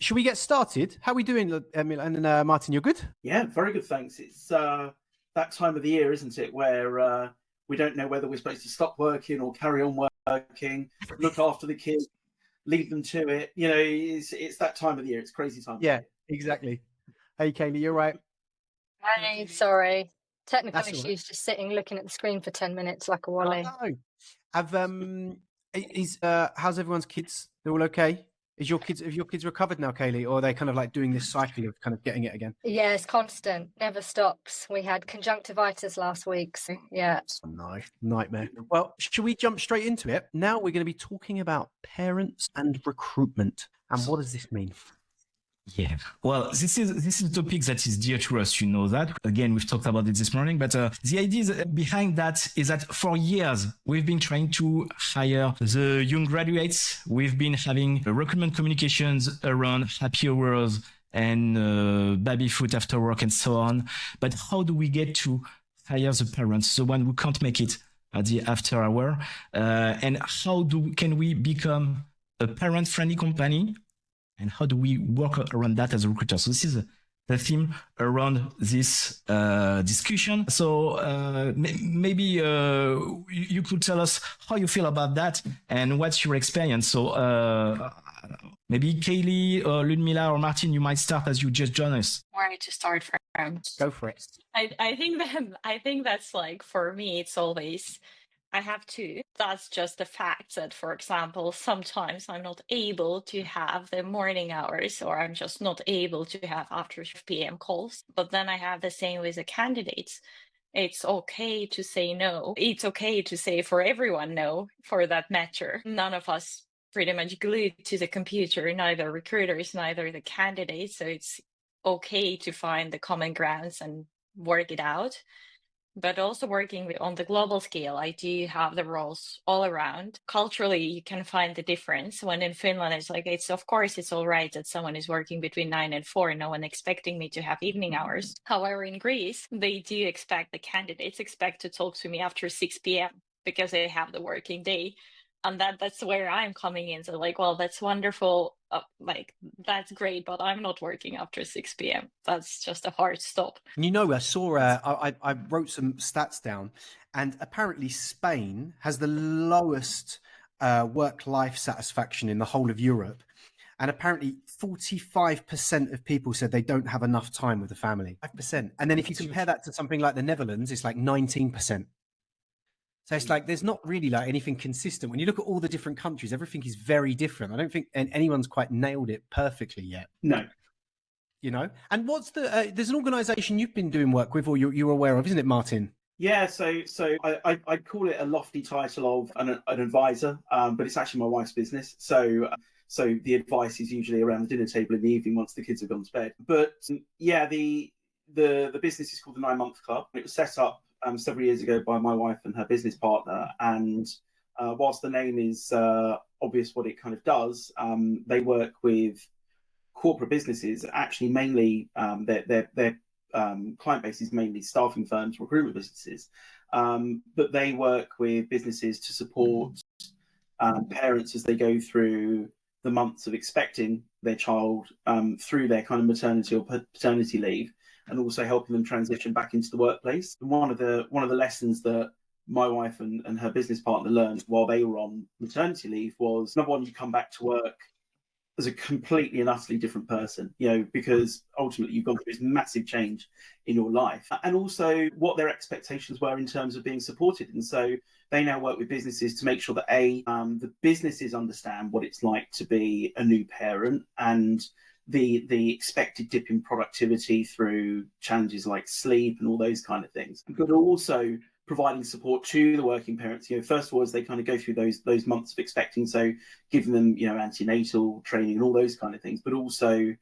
Should we get started? How are we doing, Emil and Martin? You're good? Yeah, very good, thanks. It's that time of the year, isn't it, where we don't know whether we're supposed to stop working or carry on working, look after the kids, leave them to it. You know, it's that time of the year. It's crazy time. Yeah, exactly. Hey, Kaylee, you're right. Hey, sorry. Technical That's all right. issues, just sitting looking at the screen for 10 minutes like a wally. No. How's everyone's kids? They're all okay? Have your kids recovered now, Kaylee, or are they kind of like doing this cycle of kind of getting it again? Yeah, it's constant, never stops. We had conjunctivitis last week, so yeah. No, nightmare. Well, should we jump straight into it? Now we're going to be talking about parents and recruitment. And what does this mean? Yeah, well, this is a topic that is dear to us. You know that. Again, we've talked about it this morning, but the idea behind that is that for years we've been trying to hire the young graduates. We've been having recruitment communications around happy hours and baby food after work and so on. But how do we get to hire the parents, the one who can't make it at the after hour? And how can we become a parent-friendly company? And how do we work around that as a recruiter? So this is the theme around this discussion. So maybe you could tell us how you feel about that and what's your experience. So maybe Kaylee, Ludmila, or Martin, you might start as you just joined us. Where to start from? Go for it. I think that's like, for me, it's always, I have to. That's just the fact that, for example, sometimes I'm not able to have the morning hours, or I'm just not able to have after 5 p.m. calls. But then I have the same with the candidates. It's okay to say no. It's okay to say for everyone no, for that matter. None of us pretty much glued to the computer, neither recruiters, neither the candidates. So it's okay to find the common grounds and work it out. But also working on the global scale, I do have the roles all around. Culturally, you can find the difference. When in Finland, it's like, of course, it's all right that someone is working between 9 and 4, no one expecting me to have evening hours. However, in Greece, they do expect, the candidates expect to talk to me after 6 p.m. because they have the working day. And that's where I'm coming in. So like, well, that's wonderful. That's great, but I'm not working after 6 p.m. That's just a hard stop. You know, I saw, I wrote some stats down, and apparently Spain has the lowest work-life satisfaction in the whole of Europe. And apparently 45% of people said they don't have enough time with the family. 5%. And then if you compare that to something like the Netherlands, it's like 19%. So it's like, there's not really like anything consistent. When you look at all the different countries, everything is very different. I don't think anyone's quite nailed it perfectly yet. No. You know, and what's there's an organization you've been doing work with, or you're aware of, isn't it, Martin? Yeah, so I'd call it a lofty title of an advisor, but it's actually my wife's business. So the advice is usually around the dinner table in the evening once the kids have gone to bed. But yeah, the business is called the 9 Month Club. It was set up several years ago by my wife and her business partner. And whilst the name is obvious what it kind of does, they work with corporate businesses. Actually, mainly their client base is mainly staffing firms, recruitment businesses. But they work with businesses to support parents as they go through the months of expecting their child through their kind of maternity or paternity leave, and also helping them transition back into the workplace. And one of the lessons that my wife and her business partner learned while they were on maternity leave was, number one, you come back to work as a completely and utterly different person, you know, because ultimately you've gone through this massive change in your life, and also what their expectations were in terms of being supported. And so they now work with businesses to make sure that the businesses understand what it's like to be a new parent, and the expected dip in productivity through challenges like sleep and all those kind of things, but also providing support to the working parents. You know, first of all, as they kind of go through those months of expecting, so giving them, you know, antenatal training and all those kind of things, but also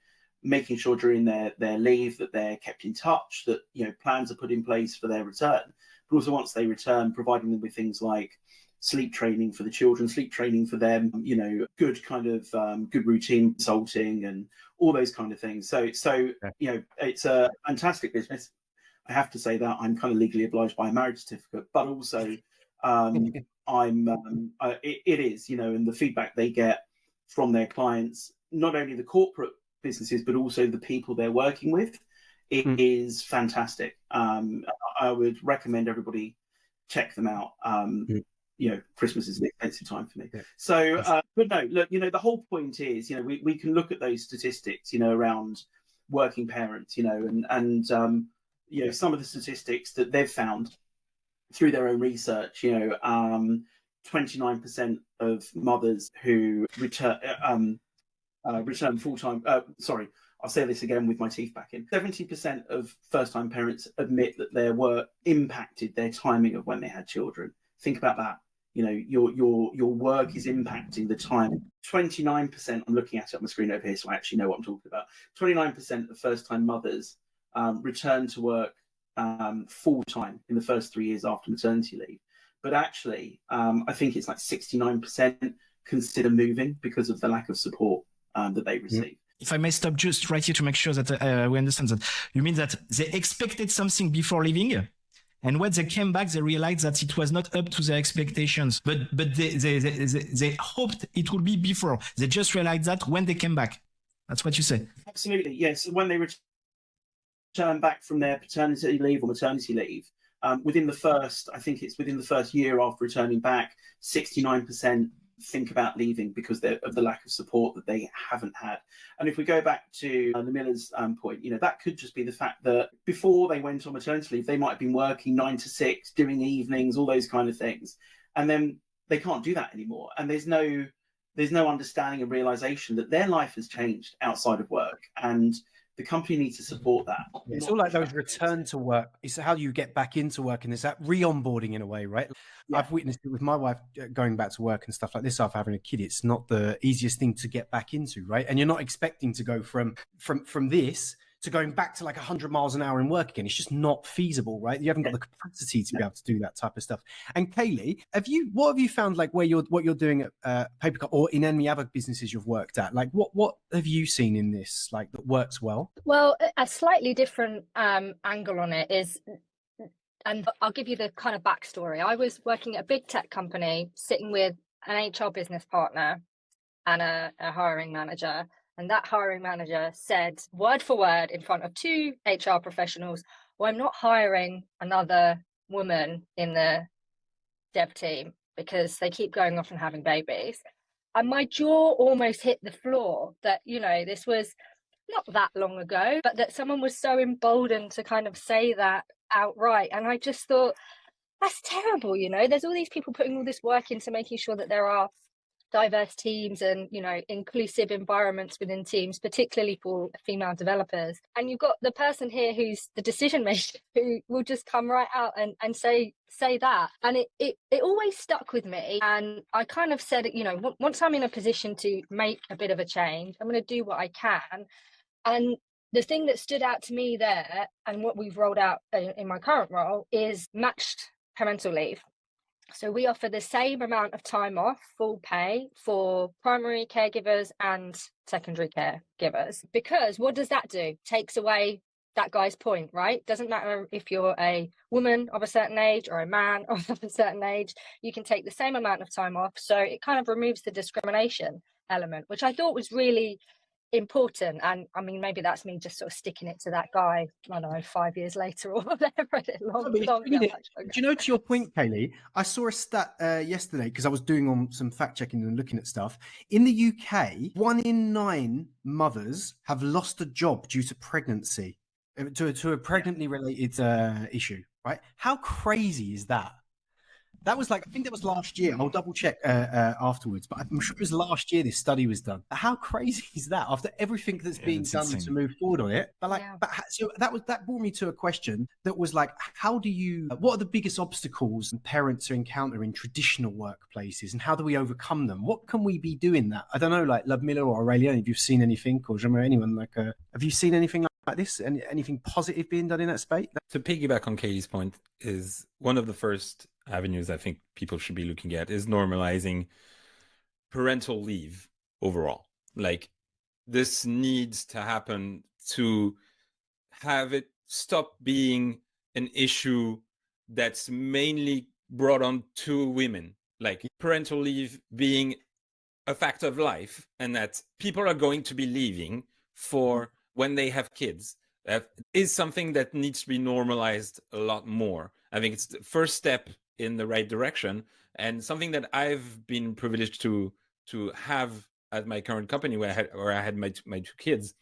making sure during their leave that they're kept in touch, that, you know, plans are put in place for their return, but also once they return, providing them with things like sleep training for the children, sleep training for them, you know, good kind of good routine consulting and all those kind of things. So you know, it's a fantastic business. I have to say that I'm kind of legally obliged by a marriage certificate, but also it is, you know, and the feedback they get from their clients not only the corporate businesses, but also the people they're working with, it is fantastic. I would recommend everybody check them out. Christmas is an expensive time for me. Yeah. So, but no, look, the whole point is, we can look at those statistics, around working parents, and some of the statistics that they've found through their own research, 29% of mothers who return full-time, I'll say this again with my teeth back in. 70% of first-time parents admit that their work impacted their timing of when they had children. Think about that. Your work is impacting the time. 29%, I'm looking at it on the screen over here, so I actually know what I'm talking about. 29% of first-time mothers return to work full-time in the first 3 years after maternity leave. But actually, I think it's like 69% consider moving because of the lack of support that they receive. If I may stop just right here to make sure that we understand that, you mean that they expected something before leaving, and when they came back, they realized that it was not up to their expectations, but they hoped it would be before. They just realized that when they came back. That's what you say. Absolutely, yes. When they return back from their paternity leave or maternity leave, within the first year after returning back, 69% think about leaving because of the lack of support that they haven't had. And if we go back to the Miller's point, that could just be the fact that before they went on maternity leave, they might have been working 9 to 6, doing evenings, all those kind of things. And then they can't do that anymore. And there's no understanding and realization that their life has changed outside of work. And the company needs to support that. It's all like those return to work. It's how you get back into work, and there's that re-onboarding in a way, right? Yeah. I've witnessed it with my wife going back to work and stuff like this after having a kid. It's not the easiest thing to get back into, right? And you're not expecting to go from this to going back to like 100 miles an hour in work again. It's just not feasible, right? You haven't got the capacity to be able to do that type of stuff. And Kaylee, what have you found, like what you're doing at Papercup or in any other businesses you've worked at? Like what have you seen in this, like, that works well? Well, a slightly different angle on it is, and I'll give you the kind of backstory. I was working at a big tech company, sitting with an HR business partner and a hiring manager. And that hiring manager said, word for word, in front of 2 HR professionals, well, I'm not hiring another woman in the dev team because they keep going off and having babies. And my jaw almost hit the floor that, this was not that long ago, but that someone was so emboldened to kind of say that outright. And I just thought, that's terrible. There's all these people putting all this work into making sure that there are diverse teams and inclusive environments within teams, particularly for female developers, and you've got the person here who's the decision maker who will just come right out and say that. And it always stuck with me, and I kind of said, once I'm in a position to make a bit of a change, I'm going to do what I can. And the thing that stood out to me there, and what we've rolled out in my current role, is matched parental leave. So we offer the same amount of time off, full pay, for primary caregivers and secondary caregivers. Because what does that do? Takes away that guy's point, right? Doesn't matter if you're a woman of a certain age or a man of a certain age, you can take the same amount of time off. So it kind of removes the discrimination element, which I thought was really important. And I mean, maybe that's me just sort of sticking it to that guy, I don't know, 5 years later or whatever. Do you know, to your point, Kaylee, I saw a stat yesterday because I was doing some fact checking and looking at stuff. In the UK, 1 in 9 mothers have lost a job due to pregnancy, to a pregnantly related issue, right? How crazy is that? That was I think that was last year. I'll double check afterwards, but I'm sure it was last year this study was done. How crazy is that after everything that's being done insane to move forward on it? But so that brought me to a question that was like, what are the biggest obstacles parents are encountering in traditional workplaces, and how do we overcome them? What can we be doing that? I don't know, like Ludmilla or Aurélien, if you've seen anything, or Jean-Marie, anyone, have you seen anything like this? Anything positive being done in that space? To piggyback on Katie's point, is one of the first avenues I think people should be looking at is normalizing parental leave overall. Like, this needs to happen to have it stop being an issue that's mainly brought on to women. Like, parental leave being a fact of life, and that people are going to be leaving for when they have kids, is something that needs to be normalized a lot more. I think it's the first step in the right direction, and something that I've been privileged to have at my current company, where I had my two kids,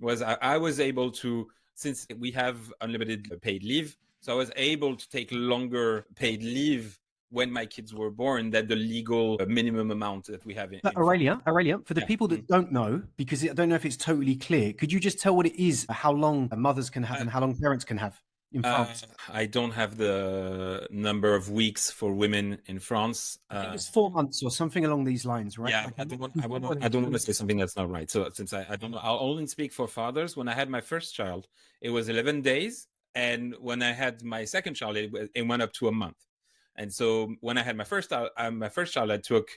was I was able to, since we have unlimited paid leave, so I was able to take longer paid leave when my kids were born than the legal minimum amount that we have in Aurelia, for the people that don't know, because I don't know if it's totally clear, could you just tell what it is, how long mothers can have and how long parents can have in France? I don't have the number of weeks for women in France. I think it's 4 months or something along these lines, right? Yeah, I don't want to say something that's not right. So since I don't know, I'll only speak for fathers. When I had my first child, it was 11 days. And when I had my second child, it went up to a month. And so when I had my first child, I took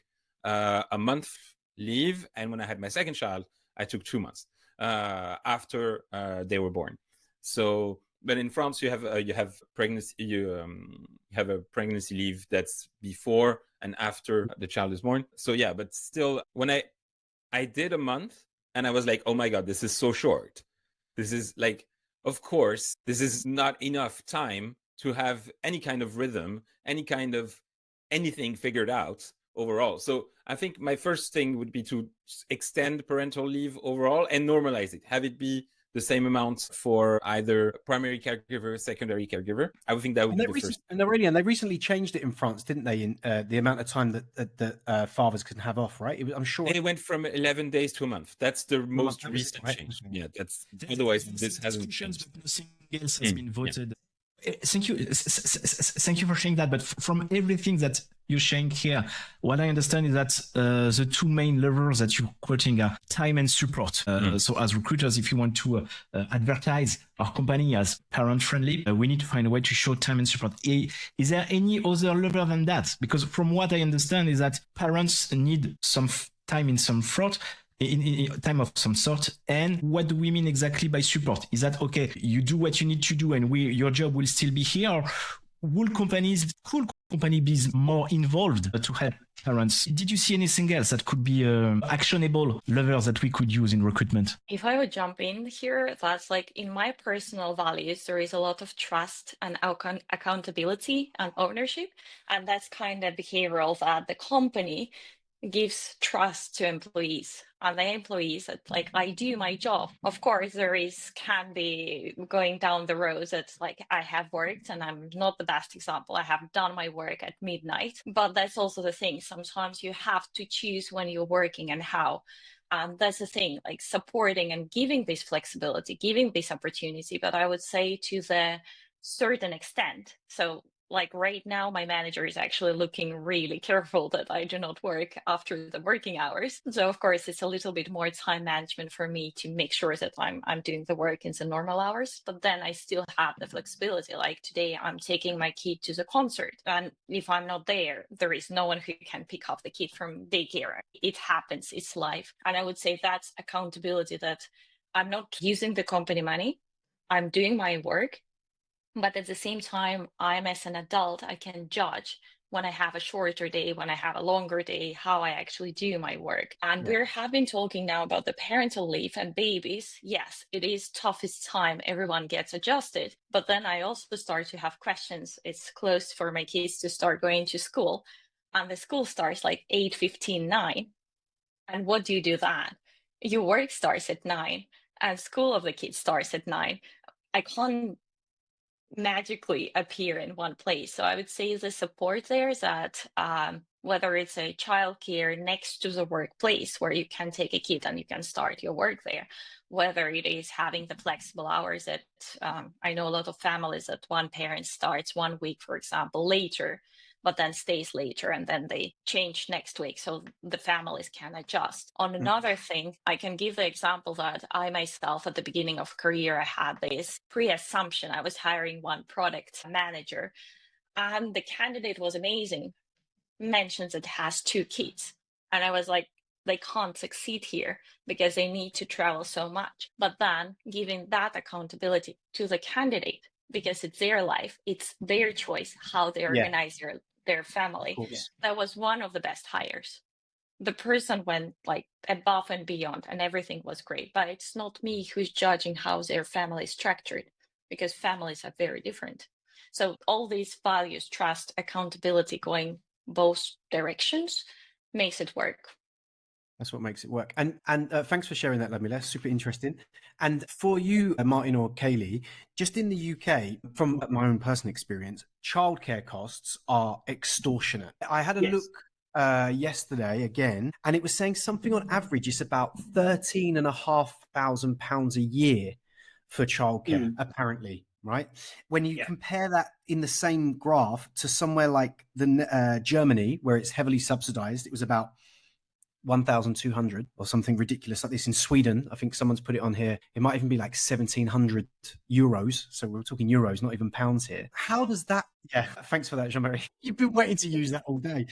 a month leave. And when I had my second child, I took 2 months after they were born. So, but in France, you have pregnancy, have a pregnancy leave that's before and after the child is born. So yeah, but still, when I did a month, and I was like, oh my God, this is so short. This is like, of course, this is not enough time to have any kind of rhythm, any kind of anything figured out overall. So I think my first thing would be to extend parental leave overall and normalize it. Have it be the same amount for either primary caregiver, secondary caregiver. I would think that would be the first. And they recently changed it in France, didn't they? In the amount of time that fathers can have off, right? I'm sure it went from 11 days to a month. That's the most recent change. Yeah, that's otherwise this hasn't changed. Nothing else has been voted. Thank you for sharing that. But from everything that you're sharing here, what I understand is that the two main levers that you're quoting are time and support. So as recruiters, if you want to advertise our company as parent friendly, we need to find a way to show time and support. Is there any other lever than that? Because from what I understand is that parents need some time in some front, in time of some sort. And what do we mean exactly by support? Is that, okay, you do what you need to do and your job will still be here? Or could company be more involved to help parents? Did you see anything else that could be actionable levers that we could use in recruitment? If I would jump in here, that's like in my personal values, there is a lot of trust and accountability and ownership. And that's kind of behavioral that the company gives trust to employees, and the employees that like, I do my job. Of course, can be going down the road that's like, I have worked and I'm not the best example. I have done my work at midnight, but that's also the thing. Sometimes you have to choose when you're working and how. And that's the thing, like supporting and giving this flexibility, giving this opportunity. But I would say to the certain extent. So like right now, my manager is actually looking really careful that I do not work after the working hours. So of course, it's a little bit more time management for me to make sure that I'm doing the work in the normal hours. But then I still have the flexibility. Like today, I'm taking my kid to the concert. And if I'm not there, there is no one who can pick up the kid from daycare. It happens, it's life. And I would say that's accountability, that I'm not using the company money. I'm doing my work. But at the same time, I'm as an adult, I can judge when I have a shorter day, when I have a longer day, how I actually do my work. And we have been talking now about the parental leave and babies. Yes, it is toughest time. Everyone gets adjusted. But then I also start to have questions. It's close for my kids to start going to school. And the school starts like 8:15, 9. And what do you do then? Your work starts at 9 and school of the kids starts at 9. I can't magically appear in one place. So I would say the support there is that whether it's a childcare next to the workplace where you can take a kid and you can start your work there, whether it is having the flexible hours that I know a lot of families that one parent starts 1 week, for example, later, but then stays later and then they change next week so the families can adjust. On another thing, I can give the example that I myself at the beginning of career, I had this pre-assumption. I was hiring one product manager and the candidate was amazing, mentions it has 2 kids. And I was like, they can't succeed here because they need to travel so much. But then giving that accountability to the candidate, because it's their life, it's their choice how they organize their family. That was one of the best hires. the person went like above and beyond and everything was great, but it's not me who's judging how their family is structured, because families are very different. So all these values, trust, accountability, going both directions makes it work. That's what makes it work. And thanks for sharing that, Lamila. Super interesting. And for you, Martin or Kaylee, just in the UK, from my own personal experience, childcare costs are extortionate. I had a look yesterday again, and it was saying something on average it's about £13,500 a year for childcare, apparently. Right. When you compare that in the same graph to somewhere like the Germany, where it's heavily subsidized, it was about 1,200 or something ridiculous like this. In Sweden, I think someone's put it on here, it might even be like 1,700 euros. So we're talking euros, not even pounds here. How does that? Yeah, thanks for that, Jean-Marie. You've been waiting to use that all day.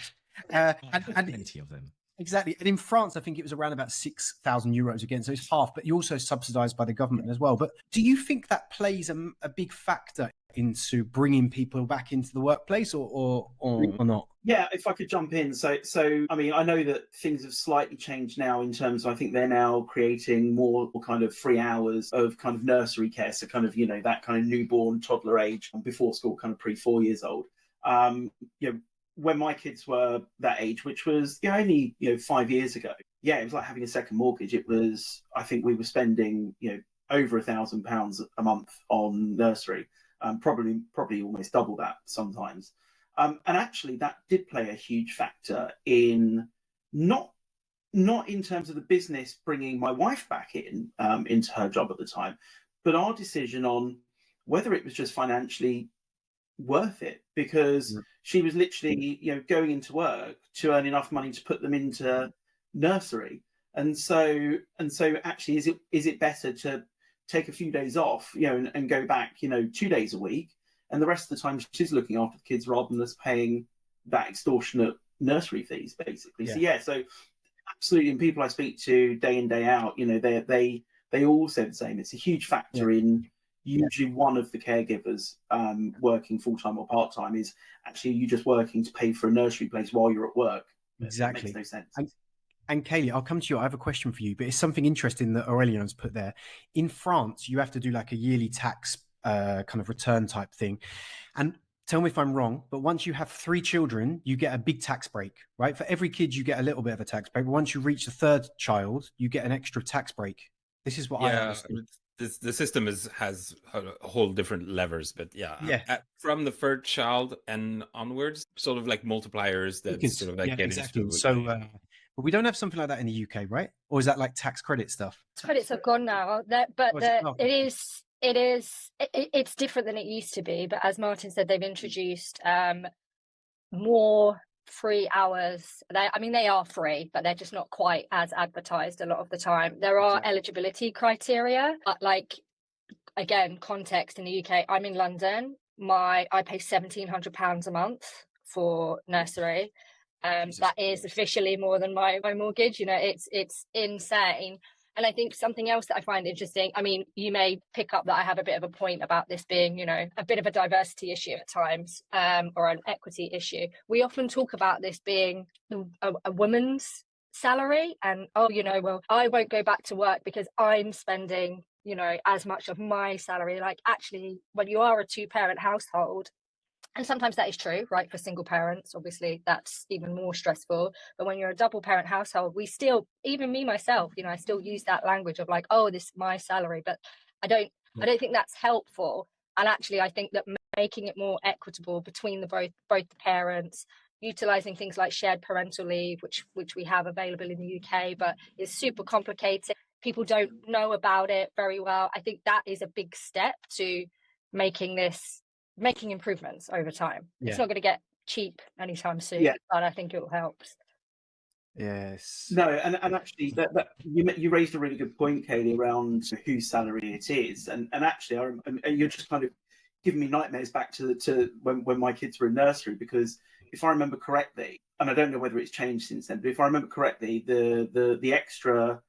And plenty of them. Exactly. And in France, I think it was around about 6,000 euros again. So it's half, but you're also subsidized by the government as well. But do you think that plays a big factor into bringing people back into the workplace or not? Yeah, if I could jump in. So I mean, I know that things have slightly changed now in terms of, I think they're now creating more kind of free hours of kind of nursery care. So kind of, you know, that kind of newborn toddler age, before school, kind of pre-4 years old. You know, when my kids were that age, which was only 5 years ago, it was like having a second mortgage. It was, I think we were spending over £1,000 a month on nursery, probably almost double that sometimes. And actually, that did play a huge factor in not in terms of the business bringing my wife back in into her job at the time, but our decision on whether it was just financially worth it, because she was literally going into work to earn enough money to put them into nursery, and so actually is it better to take a few days off and go back 2 days a week, and the rest of the time she's looking after the kids rather than us paying that extortionate nursery fees, basically. So absolutely. And people I speak to day in, day out, they all say the same. It's a huge factor in usually one of the caregivers working full-time or part-time is actually you just working to pay for a nursery place while you're at work. Exactly. It makes no sense. And Kaylee, I'll come to you. I have a question for you, but it's something interesting that Aurelian's put there. In France, you have to do like a yearly tax kind of return type thing. And tell me if I'm wrong, but once you have 3 children, you get a big tax break, right? For every kid, you get a little bit of a tax break. But once you reach the 3rd child, you get an extra tax break. This is what I understand. The system has a whole different levers, but from the 3rd child and onwards, sort of like multipliers that sort of like get exactly. into. So, but we don't have something like that in the UK, right? Or is that like tax credit stuff? Credits have gone now, it's different than it used to be. But as Martin said, they've introduced more free hours. They are free, but they're just not quite as advertised a lot of the time. There are eligibility criteria, but again, context in the UK, I'm in London. I pay £1,700 a month for nursery. That is officially more than my mortgage. It's insane. And I think something else that I find interesting, you may pick up that I have a bit of a point about this being, a bit of a diversity issue at times, or an equity issue. We often talk about this being a woman's salary and, I won't go back to work because I'm spending, as much of my salary. Like, actually, when you are a 2-parent household, and sometimes that is true, right? For single parents, obviously, that's even more stressful. But when you're a double parent household, we still, even me, myself, I still use that language of like, oh, this is my salary. But I don't think that's helpful. And actually, I think that making it more equitable between both the parents, utilizing things like shared parental leave, which we have available in the UK, but is super complicated. People don't know about it very well. I think that is a big step to making improvements over time. It's not going to get cheap anytime soon, but I think it will help. Yes. No, and actually, that you raised a really good point, Kaylee, around whose salary it is, and actually, you're just kind of giving me nightmares back to when my kids were in nursery, because if I remember correctly, and I don't know whether it's changed since then, but if I remember correctly, the extra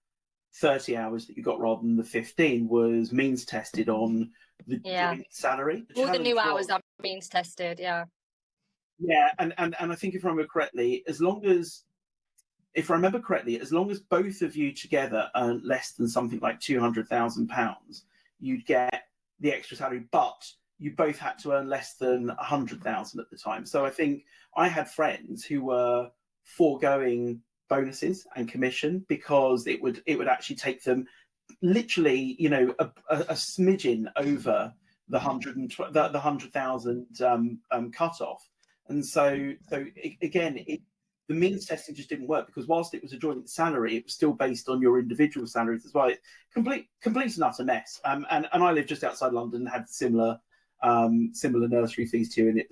30 hours that you got rather than the 15 was means tested on the salary. All the new hours are means tested, and I think if I remember correctly, as long as if I remember correctly, as long as both of you together earn less than something like £200,000, you'd get the extra salary, but you both had to earn less than 100,000 at the time. So I think I had friends who were foregoing bonuses and commission because it would actually take them literally, a smidgen over the 100,000 cutoff. And so again, the means testing just didn't work because whilst it was a joint salary, it was still based on your individual salaries as well. Complete and utter mess. And I live just outside London and had similar nursery fees too, and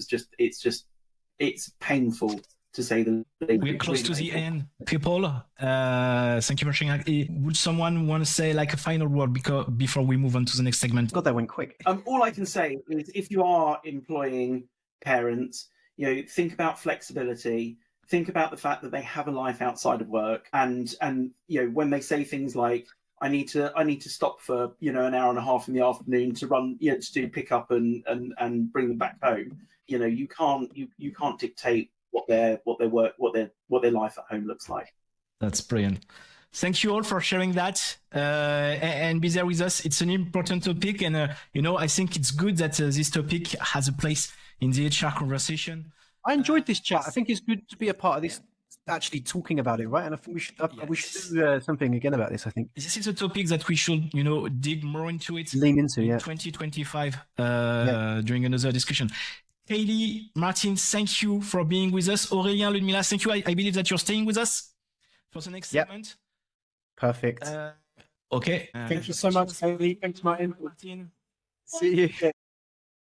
it's painful to say the least. We're close to the end, people. Thank you for sharing. Would someone want to say like a final word before we move on to the next segment? God, that went quick. All I can say is if you are employing parents, think about flexibility. Think about the fact that they have a life outside of work, and when they say things like I need to stop for an hour and a half in the afternoon to run to do pick up and bring them back home. You can't dictate what their life at home looks like. That's brilliant. Thank you all for sharing that and be there with us. It's an important topic, and I think it's good that this topic has a place in the HR conversation. I enjoyed this chat. I think it's good to be a part of this, actually talking about it, right? And I think we should do something again about this. I think this is a topic that we should, dig more into it. Lean into, in 2025 during another discussion. Hayley, Martin, thank you for being with us. Aurélien, Ludmila, thank you. I believe that you're staying with us for the next segment. Perfect. Okay. Thank you so much, Hayley. Thanks, Martin. Martin. See you.